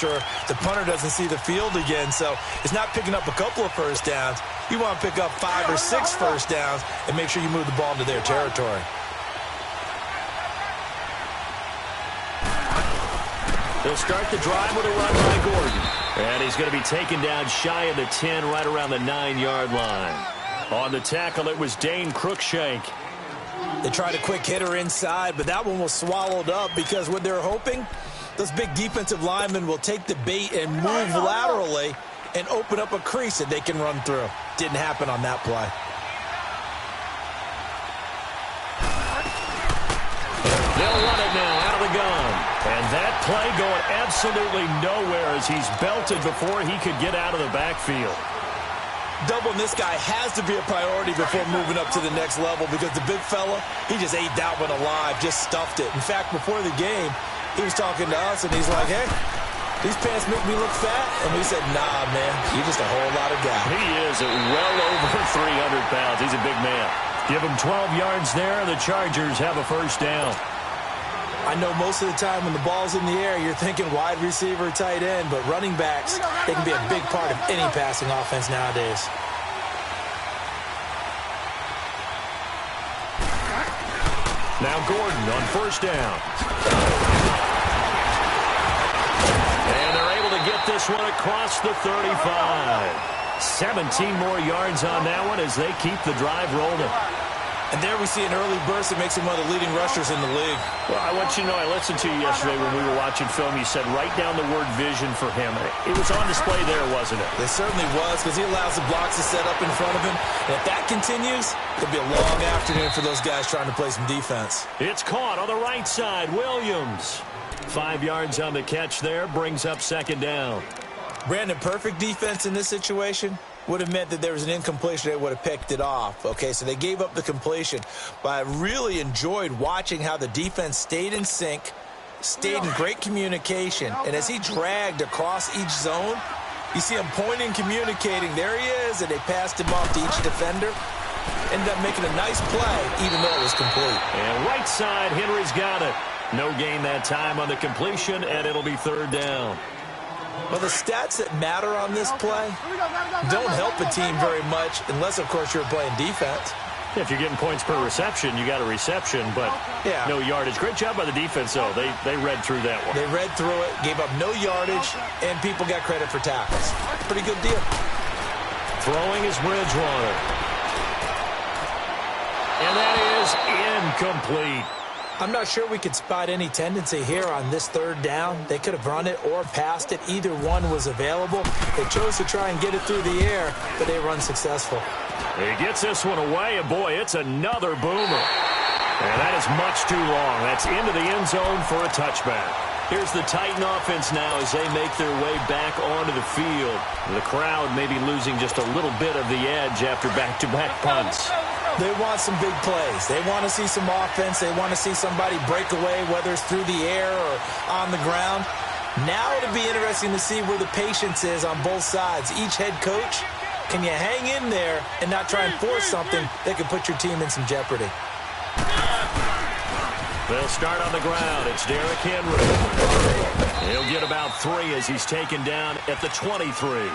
sure the punter doesn't see the field again. So it's not picking up a couple of first downs. You want to pick up 5 or 6 first downs and make sure you move the ball into their territory. They'll start the drive with a run by Gordon. And he's going to be taken down shy of the 10, right around the 9-yard line. On the tackle, it was Dane Cruikshank. They tried a quick hitter inside, but that one was swallowed up because what they're hoping, those big defensive linemen will take the bait and move laterally and open up a crease that they can run through. Didn't happen on that play. They'll run it now out of the gun. And that play going absolutely nowhere as he's belted before he could get out of the backfield. Doubling this guy has to be a priority before moving up to the next level because the big fella, he just ate that one alive, just stuffed it. In fact, before the game, he was talking to us, and he's like, hey, these pants make me look fat. And we said, nah, man, you're just a whole lot of guy. He is at well over 300 pounds. He's a big man. Give him 12 yards there. The Chargers have a first down. I know most of the time when the ball's in the air, you're thinking wide receiver, tight end, but running backs, they can be a big part of any passing offense nowadays. Now Gordon on first down. And they're able to get this one across the 35. 17 more yards on that one as they keep the drive rolling. And there we see an early burst that makes him one of the leading rushers in the league. Well, I want you to know, I listened to you yesterday when we were watching film. You said write down the word vision for him. It was on display there, wasn't it? It certainly was because he allows the blocks to set up in front of him. And if that continues, it'll be a long afternoon for those guys trying to play some defense. It's caught on the right side. Williams. 5 yards on the catch there. Brings up second down. Brandon, perfect defense in this situation would have meant that there was an incompletion. They would have picked it off. Okay, so they gave up the completion. But I really enjoyed watching how the defense stayed in sync, stayed in great communication. And as he dragged across each zone, you see him pointing, communicating. There he is, and they passed him off to each defender. Ended up making a nice play, even though it was complete. And right side, Henry's got it. No gain that time on the completion, and it'll be third down. Well, the stats that matter on this play don't help a team very much unless, of course, you're playing defense. If you're getting points per reception, you got a reception, but no yardage. Great job by the defense, though. They read through that one. They read through it, gave up no yardage, and people got credit for tackles. Pretty good deal. Throwing is Bridgewater. And that is incomplete. I'm not sure we could spot any tendency here on this third down. They could have run it or passed it. Either one was available. They chose to try and get it through the air, but they were unsuccessful. He gets this one away, and boy, it's another boomer. And that is much too long. That's into the end zone for a touchback. Here's the Titan offense now as they make their way back onto the field. The crowd may be losing just a little bit of the edge after back-to-back punts. They want some big plays. They want to see some offense. They want to see somebody break away, whether it's through the air or on the ground. Now it'll be interesting to see where the patience is on both sides. Each head coach, can you hang in there and not try and force something that could put your team in some jeopardy? They'll start on the ground. It's Derrick Henry. He'll get about 3 as he's taken down at the 23.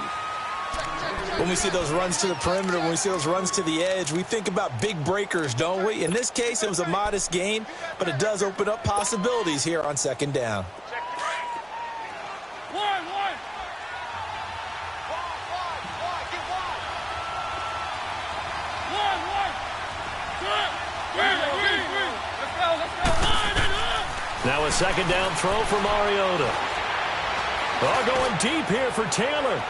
When we see those runs to the perimeter, when we see those runs to the edge, we think about big breakers, don't we? In this case, it was a modest gain, but it does open up possibilities here on second down. Now a second down throw for Mariota. Going deep here for Taylor.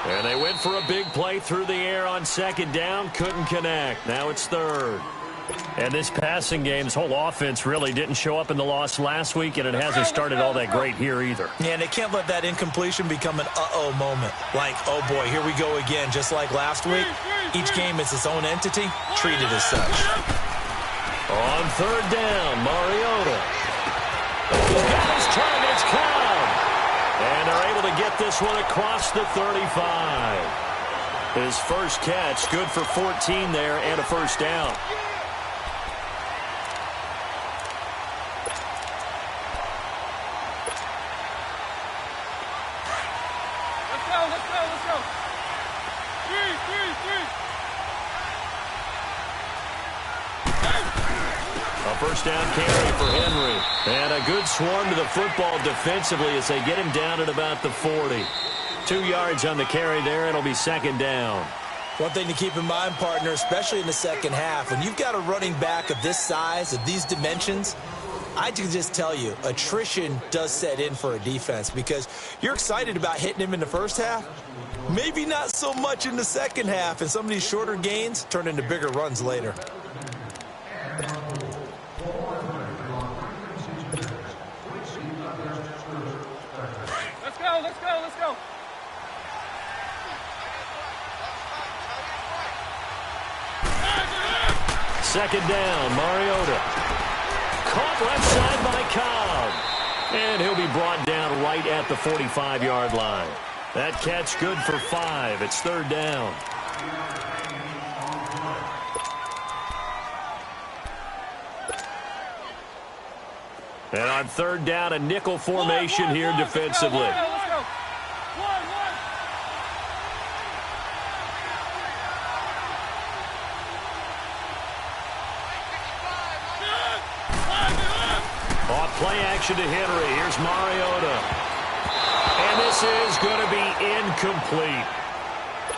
And they went for a big play through the air on second down. Couldn't connect. Now it's third. And this passing game's whole offense really didn't show up in the loss last week, and it hasn't started all that great here either. Yeah, and they can't let that incompletion become an uh-oh moment. Like, oh boy, here we go again, just like last week. Each game is its own entity, treated as such. On third down, Mariota. He's got his turn, it's Cobb. And they're able to get this one across the 35. His first catch, good for 14 there and a first down. A first down carry for Henry. And a good swarm to the football defensively as they get him down at about the 40. 2 yards on the carry there. It'll be second down. One thing to keep in mind, partner, especially in the second half, when you've got a running back of this size, of these dimensions, I can just tell you, attrition does set in for a defense because you're excited about hitting him in the first half. Maybe not so much in the second half, and some of these shorter gains turn into bigger runs later. Let's go. Second down, Mariota. Caught left side by Cobb. And he'll be brought down right at the 45-yard line. That catch good for 5. It's third down. And on third down, a nickel formation here defensively. Let's go. Off play action to Henry. Here's Mariota. And this is going to be incomplete.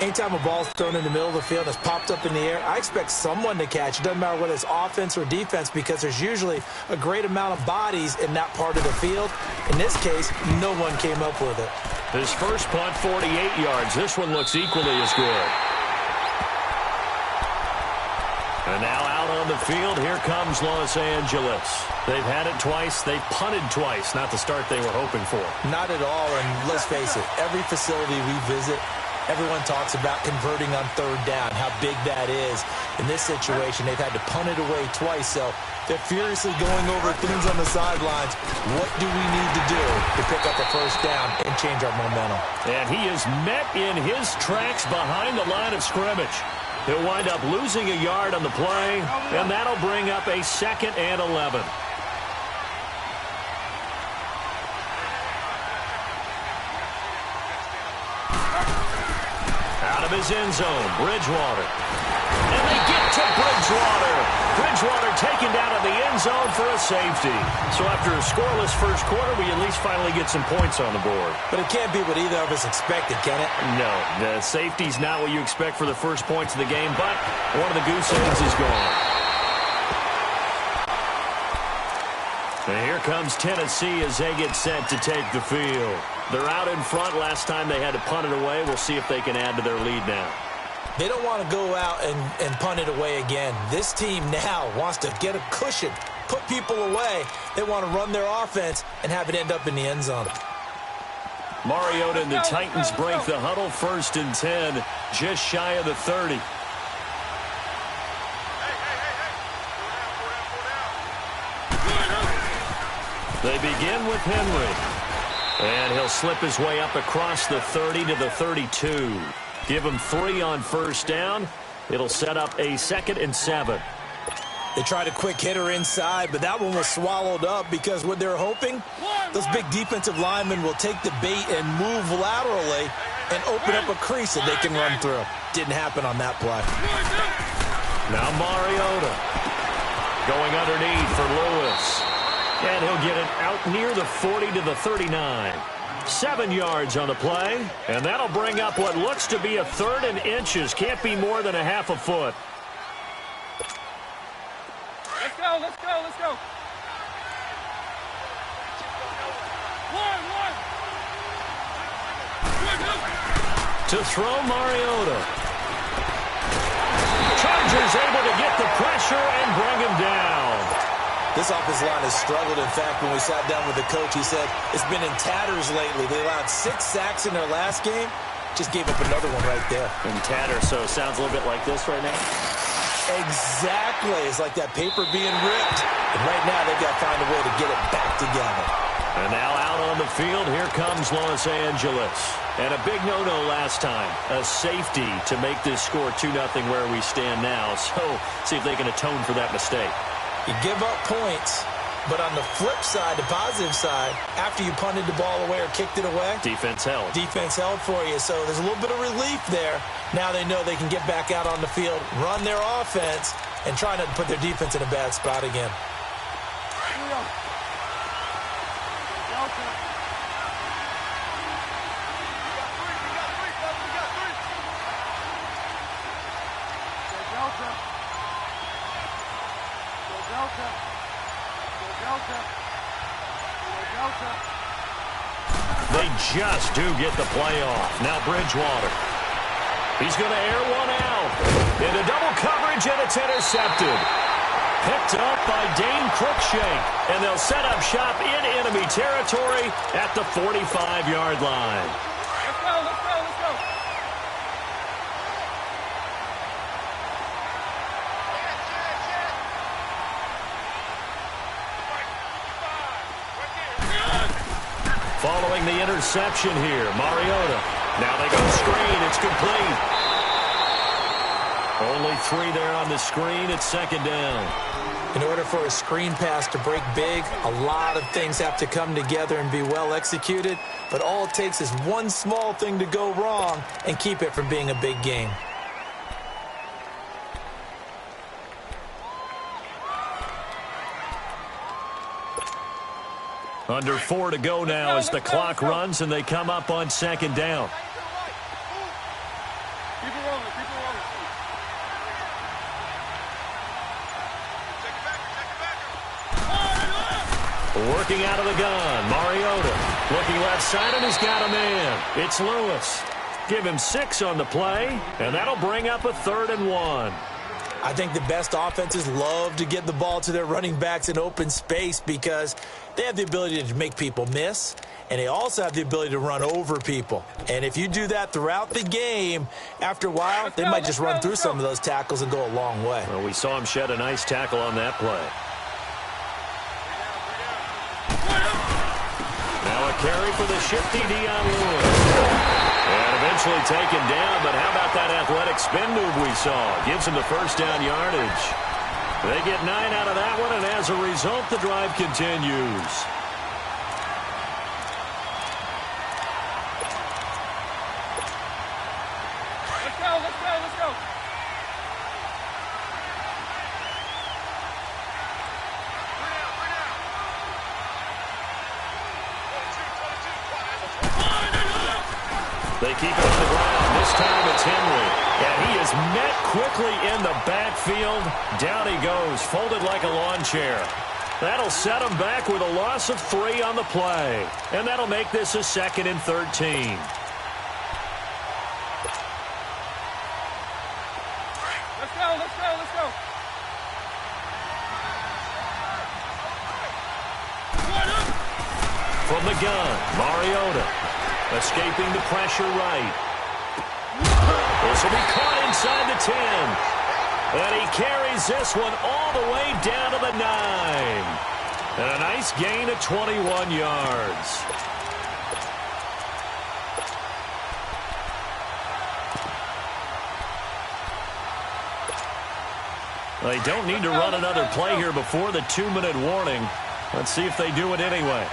Anytime a ball's thrown in the middle of the field and it's popped up in the air, I expect someone to catch. It doesn't matter whether it's offense or defense because there's usually a great amount of bodies in that part of the field. In this case, no one came up with it. His first punt, 48 yards. This one looks equally as good. And now out on the field, here comes Los Angeles. They've had it twice. They've punted twice. Not the start they were hoping for. Not at all, and let's face it, every facility we visit, everyone talks about converting on third down, how big that is. In this situation, they've had to punt it away twice, so they're furiously going over things on the sidelines. What do we need to do to pick up a first down and change our momentum? And he is met in his tracks behind the line of scrimmage. He'll wind up losing a yard on the play, and that'll bring up a 2nd and 11. Out of his end zone, Bridgewater. And they get to Bridgewater. Bridgewater taken down in the end zone for a safety. So after a scoreless first quarter, we at least finally get some points on the board. But it can't be what either of us expected, can it? No, the safety's not what you expect for the first points of the game, but one of the goose eggs is gone. And here comes Tennessee as they get set to take the field. They're out in front. Last time they had to punt it away. We'll see if they can add to their lead now. They don't want to go out and punt it away again. This team now wants to get a cushion, put people away. They want to run their offense and have it end up in the end zone. Mariota and the Titans break the huddle, 1st and 10, just shy of the 30. They begin with Henry. And he'll slip his way up across the 30 to the 32. Give him 3 on first down. It'll set up a 2nd and 7. They tried a quick hitter inside, but that one was swallowed up because what they're hoping, those big defensive linemen will take the bait and move laterally and open up a crease that they can run through. Didn't happen on that play. Now Mariota going underneath for Lewis. And he'll get it out near the 40 to the 39. 7 yards on the play, and that'll bring up what looks to be a 3rd and inches. Can't be more than a half a foot. Let's go. One. To throw Mariota. Chargers able to get the pressure and bring him down. This offensive line has struggled. In fact, when we sat down with the coach, he said it's been in tatters lately. They allowed 6 sacks in their last game. Just gave up another one right there. In tatters, so it sounds a little bit like this right now. Exactly. It's like that paper being ripped. And right now, they've got to find a way to get it back together. And now out on the field, here comes Los Angeles. And a big no-no last time. A safety to make this score 2-0 where we stand now. So see if they can atone for that mistake. You give up points, But on the flip side, the positive side, after you punted the ball away or kicked it away, defense held. Defense held for you. So there's a little bit of relief there. Now they know they can get back out on the field, run their offense, and try not to put their defense in a bad spot again. They just do get the play off. Now Bridgewater. He's going to air one out. Into double coverage, and it's intercepted. Picked up by Dane Cruikshank. And they'll set up shop in enemy territory at the 45-yard line. Let's go, let's go, let's go. Following the interception here, Mariota. Now they go screen. It's complete. Only 3 there on the screen. It's second down. In order for a screen pass to break big, a lot of things have to come together and be well executed. But all it takes is one small thing to go wrong and keep it from being a big game. Under 4 to go now as the clock runs and they come up on second down. Keep it rolling, keep it rolling. Working out of the gun, Mariota. Looking left side, and he's got a man. It's Lewis. Give him 6 on the play, and that'll bring up a 3rd and 1. I think the best offenses love to get the ball to their running backs in open space because they have the ability to make people miss, and they also have the ability to run over people. And if you do that throughout the game, after a while, they might just run through some of those tackles and go a long way. Well, we saw him shed a nice tackle on that play. Now a carry for the shifty Dion Lewis. And eventually taken down, but how about that athletic spin move we saw? Gives him the first down yardage. They get 9 out of that one, and as a result, the drive continues. Let's go, let's go, let's go. They keep it on the ground. This time it's Henry. And he is met quickly in the backfield. Down he goes, folded like a lawn chair. That'll set him back with a loss of 3 on the play. And that'll make this a 2nd and 13. Let's go, let's go, let's go. From the gun, Mariota. Escaping the pressure right. This will be caught inside the 10. And he carries this one all the way down to the 9. And a nice gain of 21 yards. They don't need to run another play here before the 2-minute warning. Let's see if they do it anyway.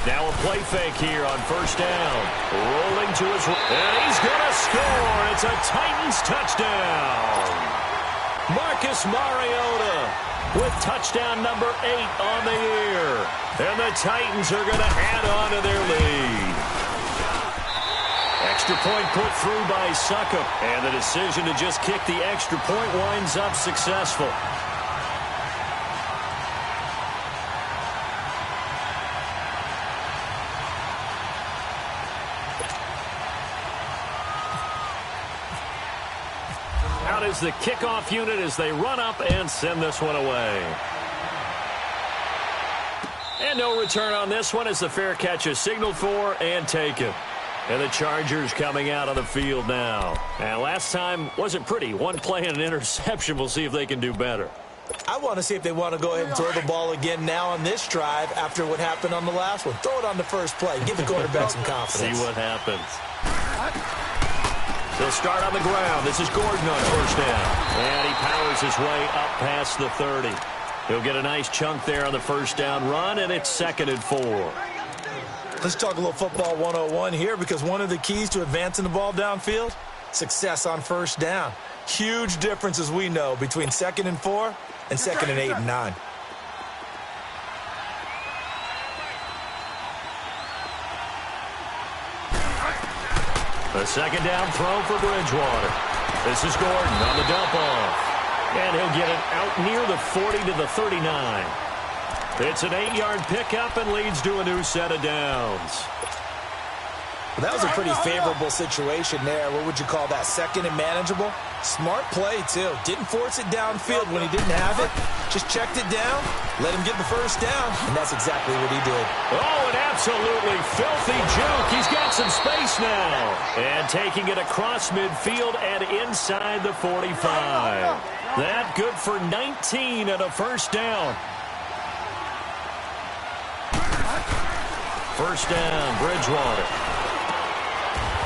Now a play fake here on first down. Rolling to his right. And he's going to score. It's a Titans touchdown. Marcus Mariota with touchdown number 8 on the year. And the Titans are going to add on to their lead. Extra point put through by Succop. And the decision to just kick the extra point winds up successful. Out is the kickoff unit as they run up and send this one away. And no return on this one as the fair catch is signaled for and taken. And the Chargers coming out on the field now. And last time wasn't pretty. One play and an interception. We'll see if they can do better. I want to see if they want to go ahead and throw the ball again now on this drive after what happened on the last one. Throw it on the first play. Give the quarterback some confidence. See what happens. They'll start on the ground. This is Gordon on first down. And he powers his way up past the 30. He'll get a nice chunk there on the first down run, and it's 2nd and 4. Let's talk a little football 101 here, because one of the keys to advancing the ball downfield, success on first down. Huge difference, as we know, between 2nd and 4 and 2nd and 8 and 9. A 2nd down throw for Bridgewater. This is Gordon on the dump off. And he'll get it out near the 40 to the 39. It's an 8-yard pickup and leads to a new set of downs. Well, that was a pretty favorable situation there. What would you call that? 2nd and manageable? Smart play, too. Didn't force it downfield when he didn't have it. Just checked it down, let him get the first down, and that's exactly what he did. Oh, an absolutely filthy juke. He's got some space now. And taking it across midfield and inside the 45. That good for 19 and a first down. First down, Bridgewater.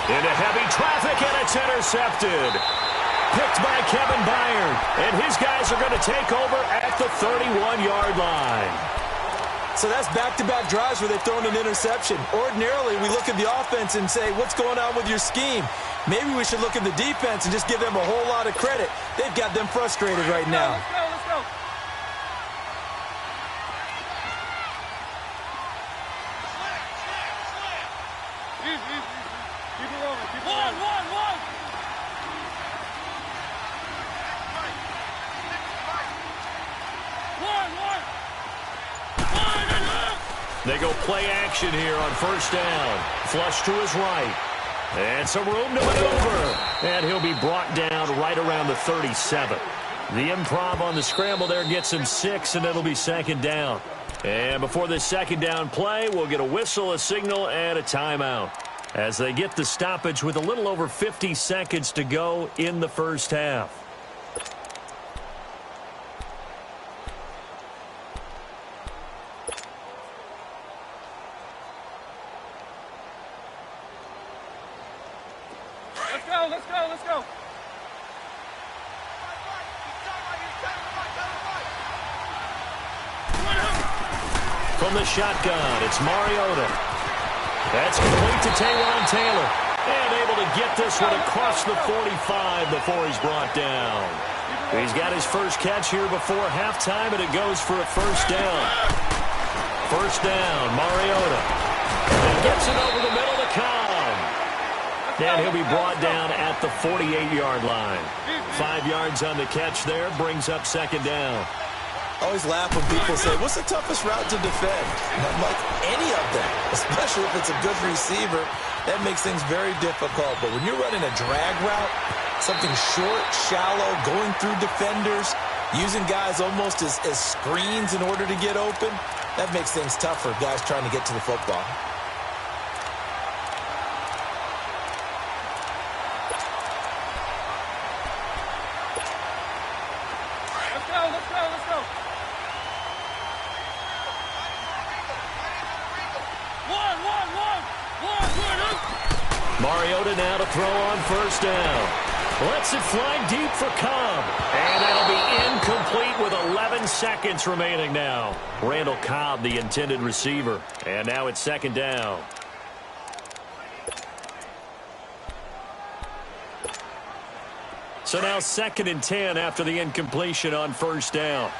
Into heavy traffic, and it's intercepted. Picked by Kevin Byard. And his guys are going to take over at the 31-yard line. So that's back-to-back drives where they've thrown an interception. Ordinarily, we look at the offense and say, what's going on with your scheme? Maybe we should look at the defense and just give them a whole lot of credit. They've got them frustrated right now. Let's go, let's go. Easy. Keep it rolling, keep it rolling. One. They go play action here on first down. Flush to his right. And some room to maneuver. And he'll be brought down right around the 37. The improv on the scramble there gets him 6, and it'll be 2nd down. And before this 2nd down play, we'll get a whistle, a signal, and a timeout, as they get the stoppage with a little over 50 seconds to go in the first half. Let's go. From the shotgun, it's Mariota. That's complete to Taywan Taylor. And able to get this one across the 45 before he's brought down. He's got his first catch here before halftime, and it goes for a first down. First down, Mariota. And gets it over the middle to Cobb. And he'll be brought down at the 48-yard line. 5 yards on the catch there, brings up 2nd down. I always laugh when people say, what's the toughest route to defend? And I'm like, any of them, especially if it's a good receiver. That makes things very difficult. But when you're running a drag route, something short, shallow, going through defenders, using guys almost as screens in order to get open, that makes things tough for guys trying to get to the football. Let's go. Mariota now to throw on first down. Lets it fly deep for Cobb. And that'll be incomplete with 11 seconds remaining now. Randall Cobb, the intended receiver. And now it's 2nd down. So now 2nd and 10 after the incompletion on first down.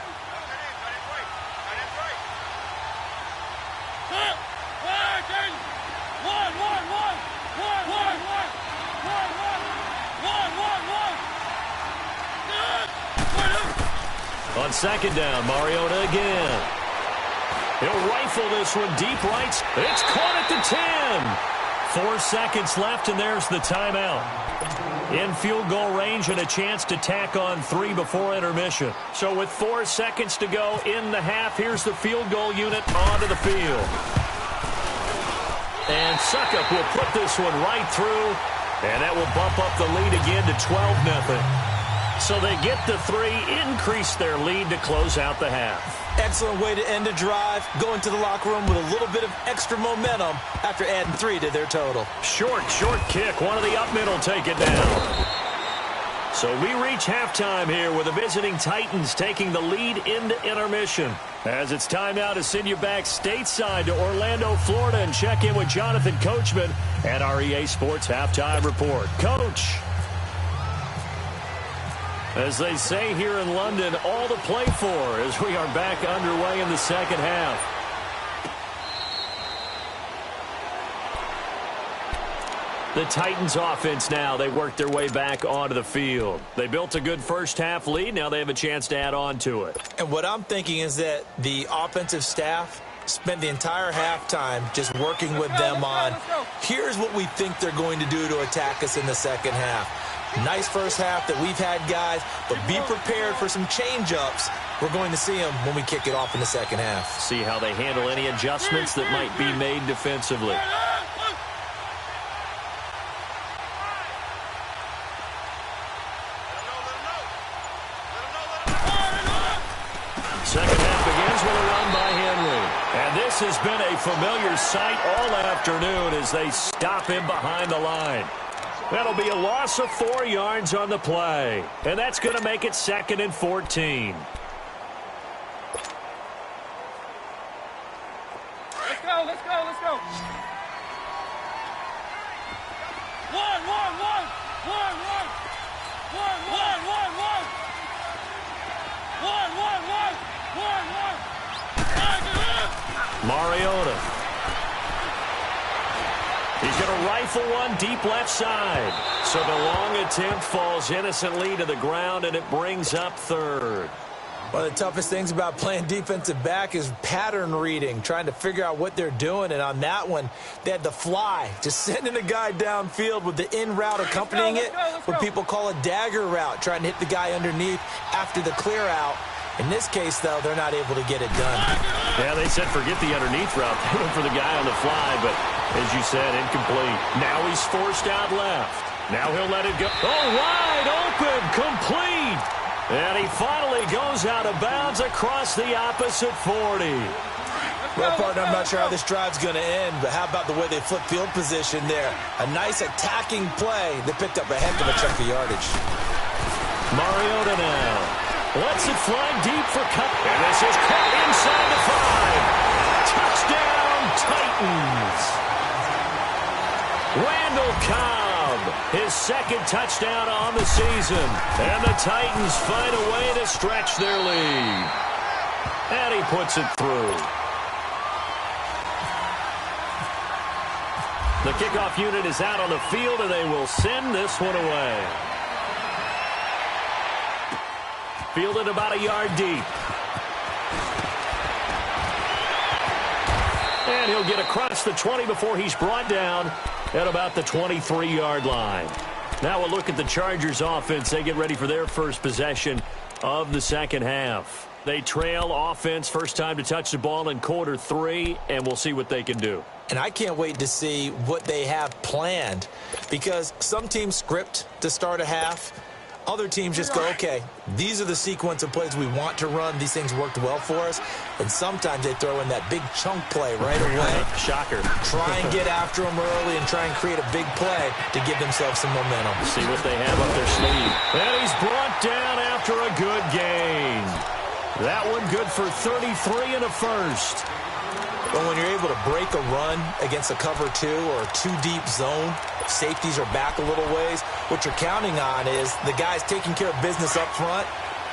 On 2nd down, Mariota again. He'll rifle this one deep right. It's caught at the 10. 4 seconds left, and there's the timeout. In field goal range and a chance to tack on 3 before intermission. So with 4 seconds to go in the half, here's the field goal unit onto the field. And Suckup will put this one right through, and that will bump up the lead again to 12-0. So they get the 3, increase their lead to close out the half. Excellent way to end the drive, going to the locker room with a little bit of extra momentum after adding 3 to their total. Short kick. One of the up middle take it down. So we reach halftime here with the visiting Titans taking the lead into intermission. As it's time now to send you back stateside to Orlando, Florida, and check in with Jonathan Coachman at our EA Sports Halftime Report. Coach, as they say here in London, all to play for as we are back underway in the second half. The Titans offense now, they worked their way back onto the field. They built a good first half lead. Now they have a chance to add on to it. And what I'm thinking is that the offensive staff spent the entire halftime just working with them on, here's what we think they're going to do to attack us in the second half. Nice first half that we've had, guys, but be prepared for some change-ups. We're going to see them when we kick it off in the second half. See how they handle any adjustments that might be made defensively. Second half begins with a run by Henry. And this has been a familiar sight all afternoon as they stop him behind the line. That'll be a loss of 4 yards on the play. And that's going to make it 2nd and 14. Let's go. Mariota. He's going to rifle one deep left side. So the long attempt falls innocently to the ground, and it brings up 3rd. One of the toughest things about playing defensive back is pattern reading, trying to figure out what they're doing. And on that one, they had to fly, just sending a guy downfield with the in route accompanying it, what people call a dagger route, trying to hit the guy underneath after the clear out. In this case, though, they're not able to get it done. Yeah, they said forget the underneath route. They went for the guy on the fly, but as you said, incomplete. Now he's forced out left. Now he'll let it go. Oh, wide open, complete. And he finally goes out of bounds across the opposite 40. Well, partner, I'm not sure how this drive's going to end, but how about the way they flip field position there? A nice attacking play that picked up a heck of a chunk of yardage. Mariota now lets it fly deep for Cup. And this is caught inside the 5. Touchdown, Titans. Randall Cobb, his 2nd touchdown on the season. And the Titans find a way to stretch their lead. And he puts it through. The kickoff unit is out on the field, and they will send this one away. Fielded about a yard deep. And he'll get across the 20 before he's brought down at about the 23-yard line. Now we'll look at the Chargers offense. They get ready for their first possession of the second half. They trail offense, first time to touch the ball in quarter 3, and we'll see what they can do. And I can't wait to see what they have planned, because some teams script to start a half. Other teams just go, okay, these are the sequence of plays we want to run. These things worked well for us. And sometimes they throw in that big chunk play right away. Shocker. Try and get after them early and try and create a big play to give themselves some momentum. See what they have up their sleeve. And he's brought down after a good gain. That one good for 33 and a first. But when you're able to break a run against a cover 2 or a 2-deep zone, safeties are back a little ways. What you're counting on is the guys taking care of business up front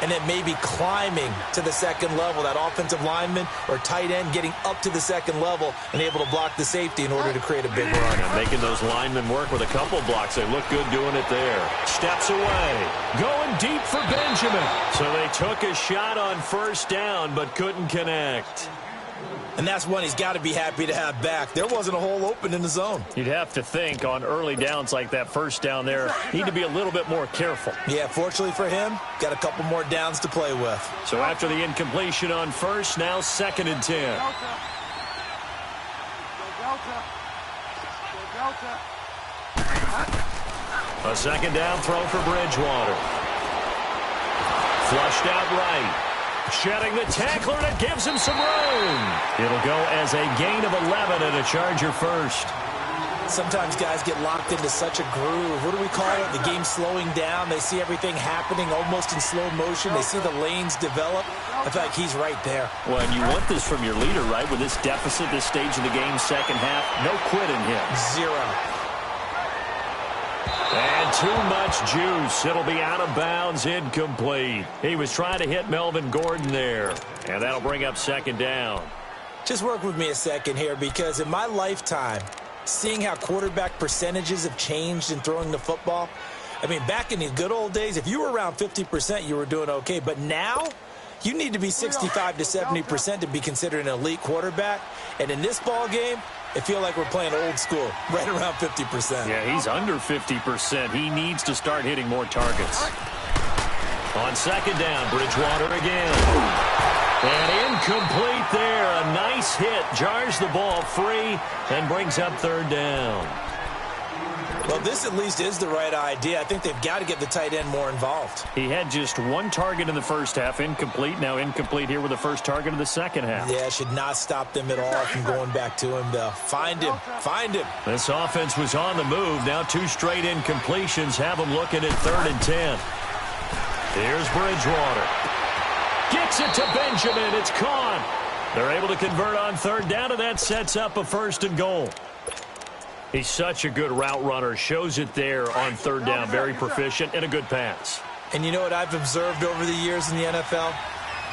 and then maybe climbing to the second level. That offensive lineman or tight end getting up to the second level and able to block the safety in order to create a big run. And making those linemen work with a couple blocks. They look good doing it there. Steps away. Going deep for Benjamin. So they took a shot on first down but couldn't connect. And that's one he's got to be happy to have back. There wasn't a hole open in the zone. You'd have to think on early downs like that first down there, need to be a little bit more careful. Yeah, fortunately for him, got a couple more downs to play with. So after the incompletion on first, now 2nd and 10. A second down throw for Bridgewater. Flushed out right. Shedding the tackler, and it gives him some room. It'll go as a gain of 11 and a Charger first. Sometimes guys get locked into such a groove. What do we call it? The game slowing down. They see everything happening almost in slow motion. They see the lanes develop. I feel like he's right there. Well, and you want this from your leader, right? With this deficit, this stage of the game, second half, no quitting him. Zero. And too much juice. It'll be out of bounds, incomplete. He was trying to hit Melvin Gordon there. And that'll bring up second down. Just work with me a second here, because in my lifetime, seeing how quarterback percentages have changed in throwing the football, I mean, back in the good old days, if you were around 50%, you were doing okay. But now, you need to be 65 to 70% to be considered an elite quarterback. And in this ball game, I feel like we're playing old school, right around 50%. Yeah, he's under 50%. He needs to start hitting more targets. On second down, Bridgewater again. And incomplete there. A nice hit. Jars the ball free and brings up third down. Well, this at least is the right idea. I think they've got to get the tight end more involved. He had just one target in the first half, incomplete. Now incomplete here with the first target of the second half. Yeah, should not stop them at all from going back to him, though. Find him. Find him. This offense was on the move. Now two straight incompletions have them looking at 3rd and 10. Here's Bridgewater. Gets it to Benjamin. It's caught. They're able to convert on third down, and that sets up a 1st and goal. He's such a good route runner. Shows it there on third down. Very proficient and a good pass. And you know what I've observed over the years in the NFL?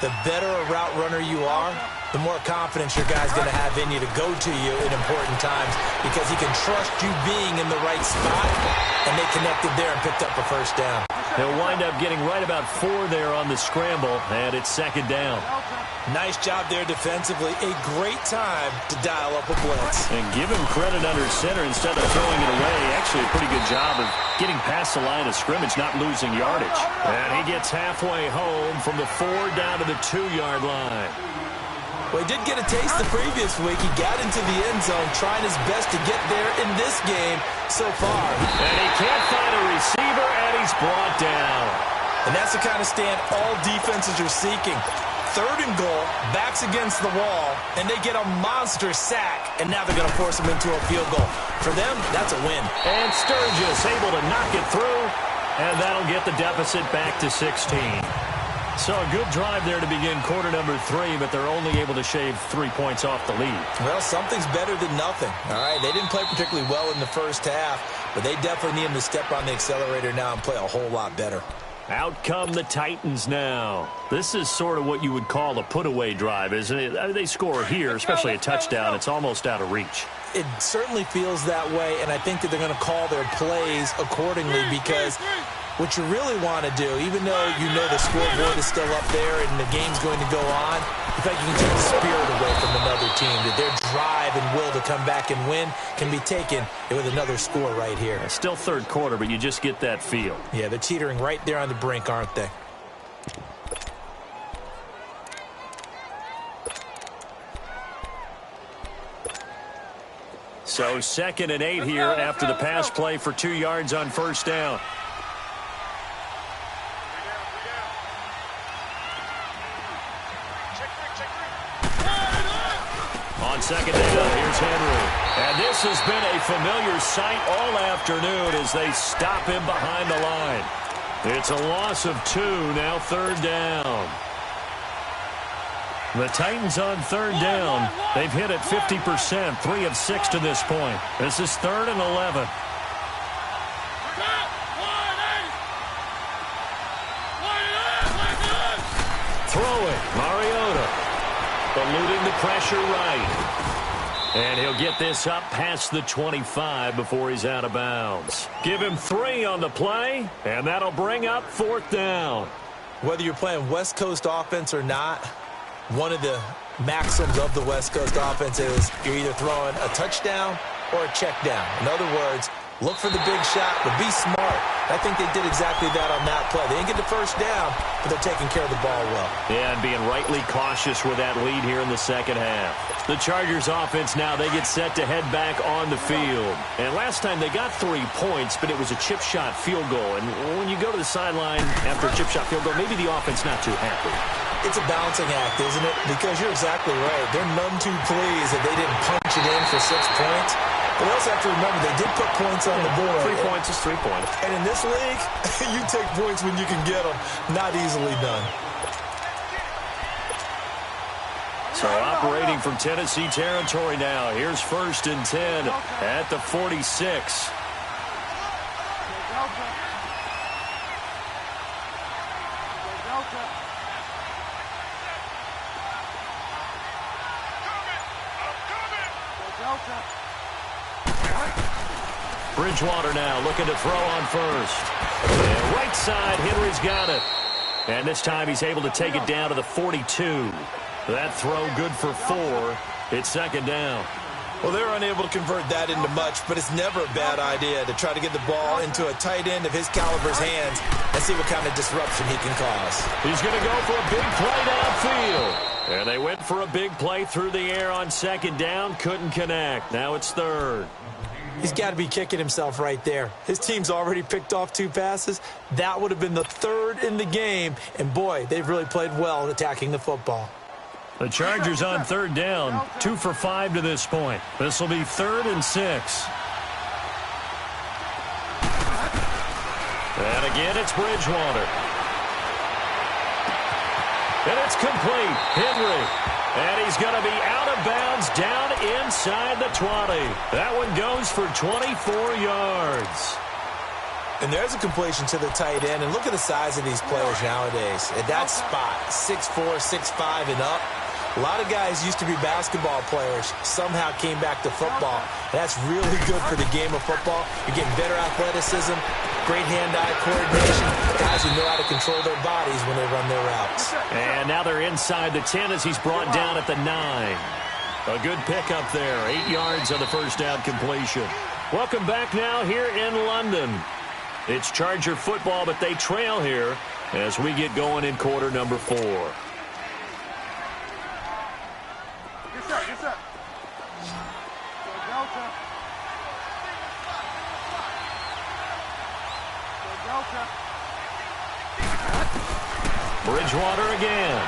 The better a route runner you are, the more confidence your guy's going to have in you to go to you in important times, because he can trust you being in the right spot, and they connected there and picked up a 1st down. They'll wind up getting right about 4 there on the scramble, and it's 2nd down. Nice job there defensively. A great time to dial up a blitz. And give him credit under center instead of throwing it away. Actually a pretty good job of getting past the line of scrimmage, not losing yardage. And he gets halfway home from the 4 down to the 2-yard line. Well, he did get a taste the previous week. He got into the end zone, trying his best to get there in this game so far. And he can't find a receiver, and he's brought down. And that's the kind of stand all defenses are seeking. 3rd and goal, backs against the wall, and they get a monster sack, and now they're going to force him into a field goal. For them, that's a win. And Sturgis able to knock it through, and that'll get the deficit back to 16. So a good drive there to begin quarter number 3, but they're only able to shave 3 points off the lead. Well, something's better than nothing. All right, they didn't play particularly well in the first half, but they definitely need him to step on the accelerator now and play a whole lot better. Out come the Titans now. This is sort of what you would call a put-away drive, isn't it? They score here, especially a touchdown. It's almost out of reach. It certainly feels that way, and I think that they're going to call their plays accordingly, because what you really want to do, even though you know the scoreboard is still up there and the game's going to go on, in fact, you can take the spirit away from another team, that their drive and will to come back and win can be taken with another score right here. It's still third quarter, but you just get that feel. Yeah, they're teetering right there on the brink, aren't they? So 2nd and 8 here after the pass play for 2 yards on 1st down. On 2nd down, here's Henry. And this has been a familiar sight all afternoon as they stop him behind the line. It's a loss of 2, now 3rd down. The Titans on 3rd down. They've hit it 50%, 3 of 6 to this point. This is 3rd and 11. Throwing, Mariota. Eluding the pressure right. And he'll get this up past the 25 before he's out of bounds. Give him 3 on the play, and that'll bring up 4th down. Whether you're playing West Coast offense or not, one of the maxims of the West Coast offense is you're either throwing a touchdown or a check down. In other words, look for the big shot, but be smart. I think they did exactly that on that play. They didn't get the first down, but they're taking care of the ball well. Yeah, and being rightly cautious with that lead here in the second half. The Chargers offense now, they get set to head back on the field. And last time they got 3 points, but it was a chip shot field goal. And when you go to the sideline after a chip shot field goal, maybe the offense not too happy. It's a balancing act, isn't it? Because you're exactly right. They're none too pleased that they didn't punch it in for 6 points. But we also have to remember they did put points on the board. 3 points is 3 points. And in this league, you take points when you can get them. Not easily done. So operating from Tennessee territory now. Here's 1st and 10 at the 46. Bridgewater now looking to throw on first. And right side, Henry's got it. And this time he's able to take it down to the 42. That throw good for 4. It's 2nd down. Well, they're unable to convert that into much, but it's never a bad idea to try to get the ball into a tight end of his caliber's hands and see what kind of disruption he can cause. He's going to go for a big play downfield. And they went for a big play through the air on 2nd down. Couldn't connect. Now it's 3rd. He's got to be kicking himself right there. His team's already picked off 2 passes. That would have been the 3rd in the game. And, boy, they've really played well attacking the football. The Chargers on 3rd down. 2 for 5 to this point. This will be 3rd and 6. And again, it's Bridgewater. And it's complete. Henry. And he's going to be out of bounds down inside the 20. That one goes for 24 yards. And there's a completion to the tight end. And look at the size of these players nowadays. At that spot, 6'4", 6'5", and up. A lot of guys used to be basketball players, somehow came back to football. That's really good for the game of football. You're getting better athleticism, great hand-eye coordination, guys who know how to control their bodies when they run their routes. And now they're inside the 10 as he's brought down at the 9. A good pickup there, 8 yards on the first down completion. Welcome back now here in London. It's Charger football, but they trail here as we get going in quarter number 4. Bridgewater again.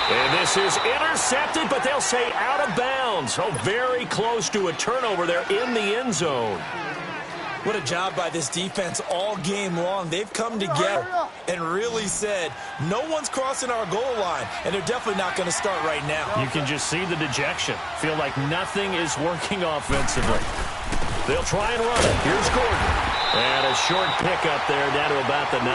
And this is intercepted, but they'll say out of bounds. Oh, very close to a turnover there in the end zone. What a job by this defense all game long. They've come together and really said, no one's crossing our goal line, and they're definitely not going to start right now. You can just see the dejection. Feel like nothing is working offensively. They'll try and run it. Here's Gordon. And a short pickup there down to about the 9.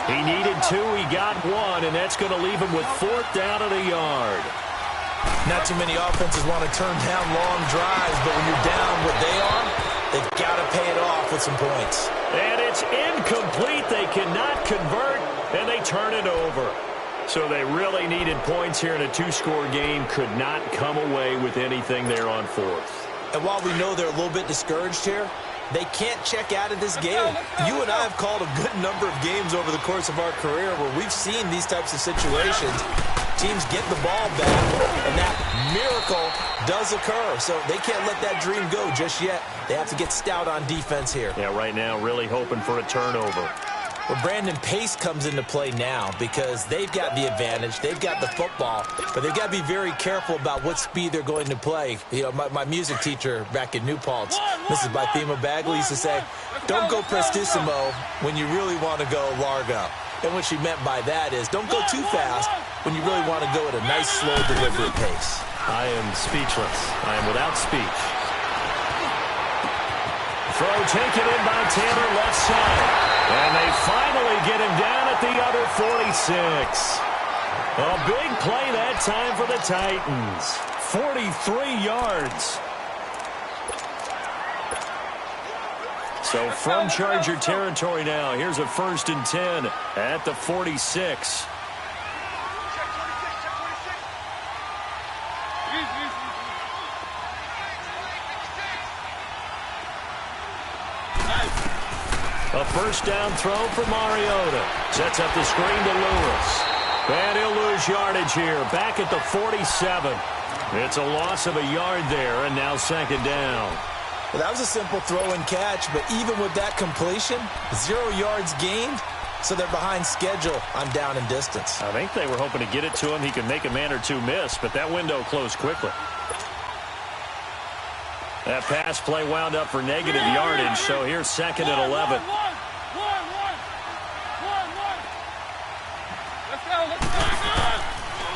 He needed 2. He got 1, and that's going to leave him with 4th down at a yard. Not too many offenses want to turn down long drives, but when you're down what they are, they've got to pay it off with some points. And it's incomplete. They cannot convert, and they turn it over. So they really needed points here in a 2-score game. Could not come away with anything there on 4th. And while we know they're a little bit discouraged here, they can't check out of this game. You and I have called a good number of games over the course of our career where we've seen these types of situations. Teams get the ball back, and that miracle does occur. So they can't let that dream go just yet. They have to get stout on defense here. Yeah, right now really hoping for a turnover. Well, Brandon, pace comes into play now because they've got the advantage. They've got the football, but they've got to be very careful about what speed they're going to play. You know, my music teacher back in New Paltz, Mrs. Bythema Bagley, used to say, don't go prestissimo when you really want to go largo. And what she meant by that is don't go too fast when you really want to go at a nice, slow, deliberate pace. I am speechless. I am without speech. Throw taken in by Taylor left side. And they finally get him down at the other 46. A big play that time for the Titans. 43 yards. So from Charger territory now, here's a 1st and 10 at the 46. A first down throw for Mariota. Sets up the screen to Lewis. And he'll lose yardage here. Back at the 47. It's a loss of a yard there, and now second down. Well, that was a simple throw and catch, but even with that completion, 0 yards gained, so they're behind schedule on down and distance. I think they were hoping to get it to him. He could make a man or two miss, but that window closed quickly. That pass play wound up for negative yardage, so here's second and 11.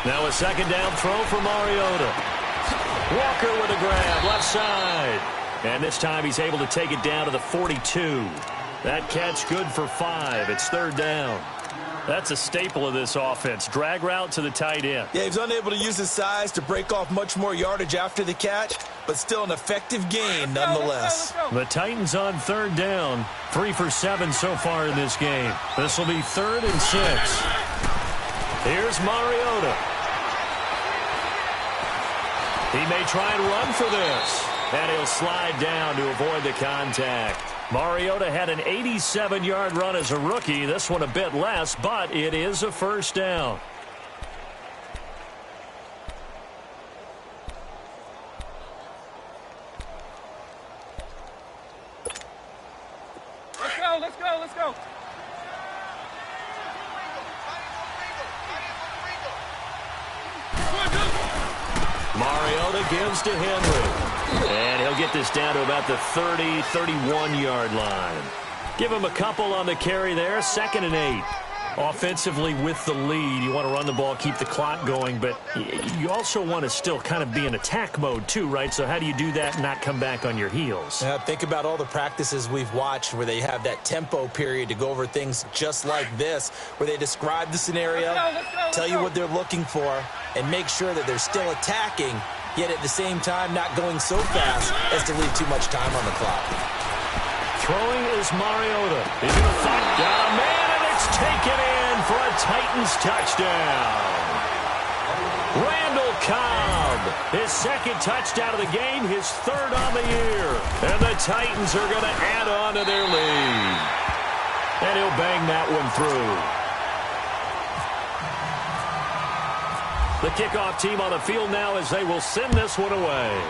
Now a second down throw for Mariota. Walker with a grab, left side. And this time he's able to take it down to the 42. That catch good for 5. It's third down. That's a staple of this offense. Drag route to the tight end. Yeah, he's unable to use his size to break off much more yardage after the catch, but still an effective gain nonetheless. The Titans on third down. 3 for 7 so far in this game. This will be 3rd and 6. Here's Mariota. He may try and run for this. And he'll slide down to avoid the contact. Mariota had an 87-yard run as a rookie. This one a bit less, but it is a first down. Let's go, let's go, let's go. Mariota gives to Henry. And he'll get this down to about the 30, 31-yard line. Give him a couple on the carry there. 2nd and 8. Offensively with the lead, you want to run the ball, keep the clock going, but you also want to still kind of be in attack mode too, right? So how do you do that and not come back on your heels? Yeah, think about all the practices we've watched where they have that tempo period to go over things just like this, where they describe the scenario, tell you what they're looking for, and make sure that they're still attacking, yet at the same time not going so fast as to leave too much time on the clock. Throwing is Mariota. He's going to fight. Got a man, and it's taken in for a Titans touchdown. Randall Cobb, his 2nd touchdown of the game, his 3rd on the year. And the Titans are going to add on to their lead. And he'll bang that one through. The kickoff team on the field now as they will send this one away.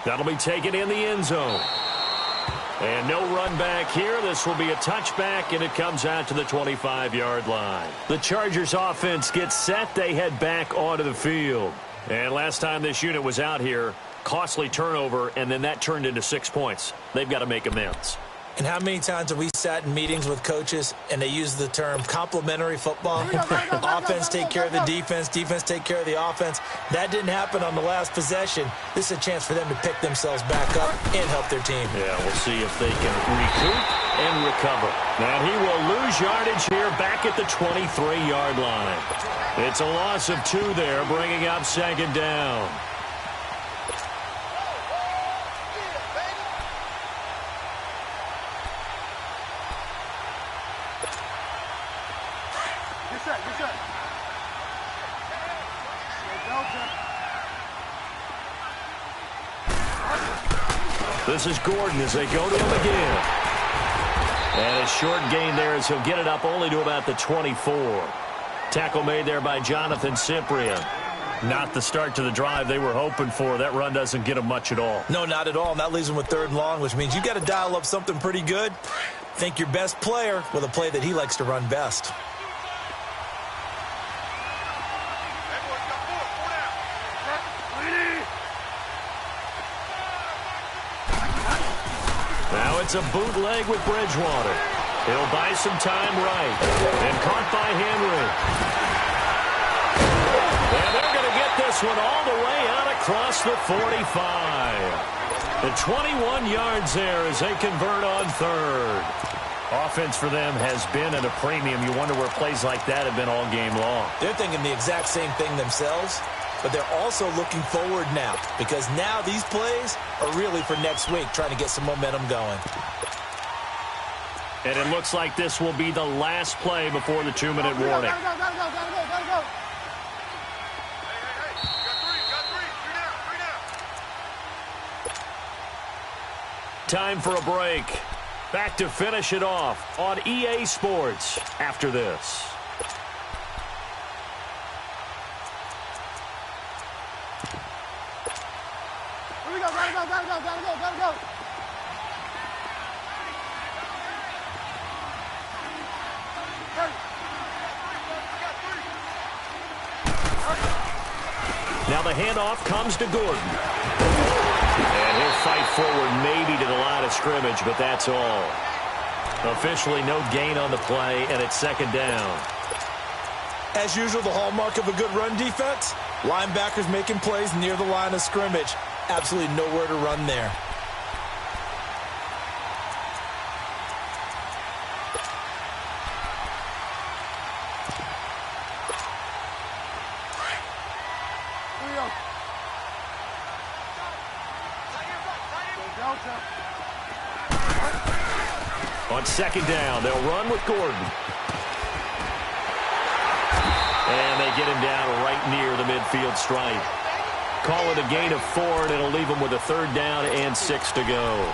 That'll be taken in the end zone. And no run back here. This will be a touchback, and it comes out to the 25-yard line. The Chargers offense gets set. They head back onto the field. And last time this unit was out here, costly turnover, and then that turned into 6 points. They've got to make amends. And how many times have we sat in meetings with coaches and they use the term complementary football? Offense take care of the defense, defense take care of the offense. That didn't happen on the last possession. This is a chance for them to pick themselves back up and help their team. Yeah, we'll see if they can recoup and recover. Now he will lose yardage here back at the 23-yard line. It's a loss of 2 there, bringing up second down. This is Gordon as they go to him again. And a short gain there as he'll get it up only to about the 24. Tackle made there by Jonathan Cyprien. Not the start to the drive they were hoping for. That run doesn't get them much at all. No, not at all. And that leaves them with 3rd and long, which means you got to dial up something pretty good. Think your best player with a play that he likes to run best. Now it's a bootleg with Bridgewater. He'll buy some time right. And caught by Henry. And they're going to get this one all the way out across the 45. The 21 yards there as they convert on 3rd. Offense for them has been at a premium. You wonder where plays like that have been all game long. They're thinking the exact same thing themselves, but they're also looking forward now because now these plays are really for next week, trying to get some momentum going. And it looks like this will be the last play before the 2-minute warning. Go. Time for a break. Back to finish it off on EA Sports after this. Here we go, gotta go. Now the handoff comes to Gordon. And he'll fight forward maybe to the line of scrimmage, but that's all. Officially no gain on the play, and it's second down. As usual, the hallmark of a good run defense, linebackers making plays near the line of scrimmage. Absolutely nowhere to run there. On second down, they'll run with Gordon. And they get him down right near the midfield stripe. Call it a gain of 4, and it'll leave him with a third down and 6 to go.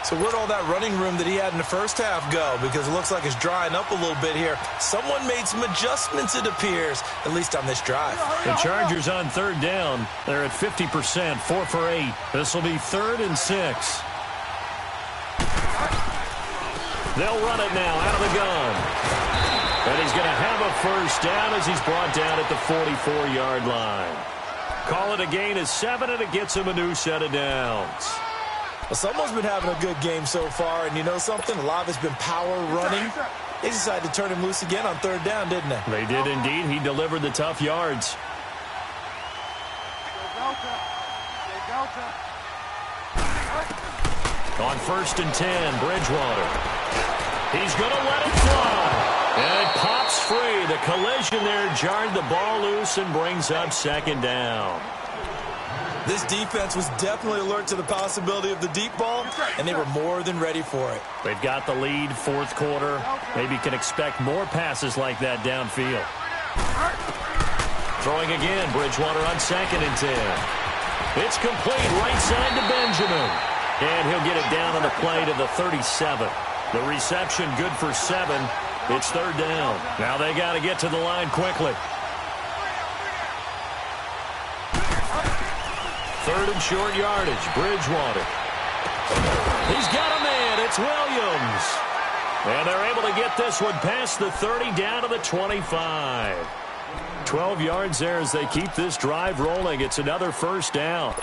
So where'd all that running room that he had in the first half go? Because it looks like it's drying up a little bit here. Someone made some adjustments, it appears, at least on this drive. The Chargers on third down. They're at 50%, 4 for 8. This will be 3rd and 6. They'll run it now out of the gun. And he's going to have a first down as he's brought down at the 44-yard line. Call it a gain of 7, and it gets him a new set of downs. Well, someone's been having a good game so far, and you know something? A lot of it's been power running. They decided to turn him loose again on third down, didn't they? They did indeed. He delivered the tough yards. On 1st and 10, Bridgewater. He's going to let it fly. And it pops free. The collision there jarred the ball loose and brings up second down. This defense was definitely alert to the possibility of the deep ball, and they were more than ready for it. They've got the lead, 4th quarter. Maybe can expect more passes like that downfield. Throwing again, Bridgewater on 2nd and 10. It's complete right side to Benjamin. And he'll get it down on the play to the 37. The reception good for 7. It's third down. Now they got to get to the line quickly. 3rd and short yardage, Bridgewater. He's got a man. It's Williams. And they're able to get this one past the 30 down to the 25. 12 yards there as they keep this drive rolling. It's another first down.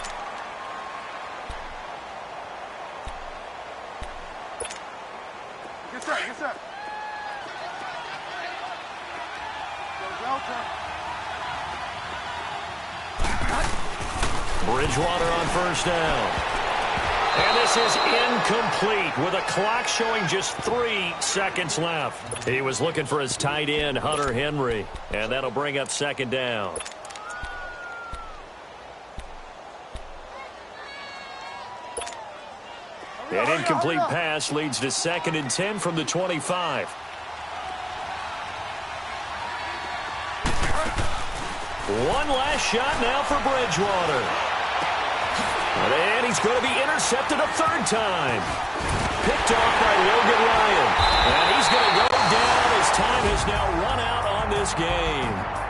Get set. Bridgewater on first down. And this is incomplete with a clock showing just 3 seconds left. He was looking for his tight end, Hunter Henry, and that'll bring up second down. An incomplete pass leads to 2nd and 10 from the 25. One last shot now for Bridgewater. And he's going to be intercepted a 3rd time. Picked off by Logan Ryan. And he's going to go down as time has now run out on this game.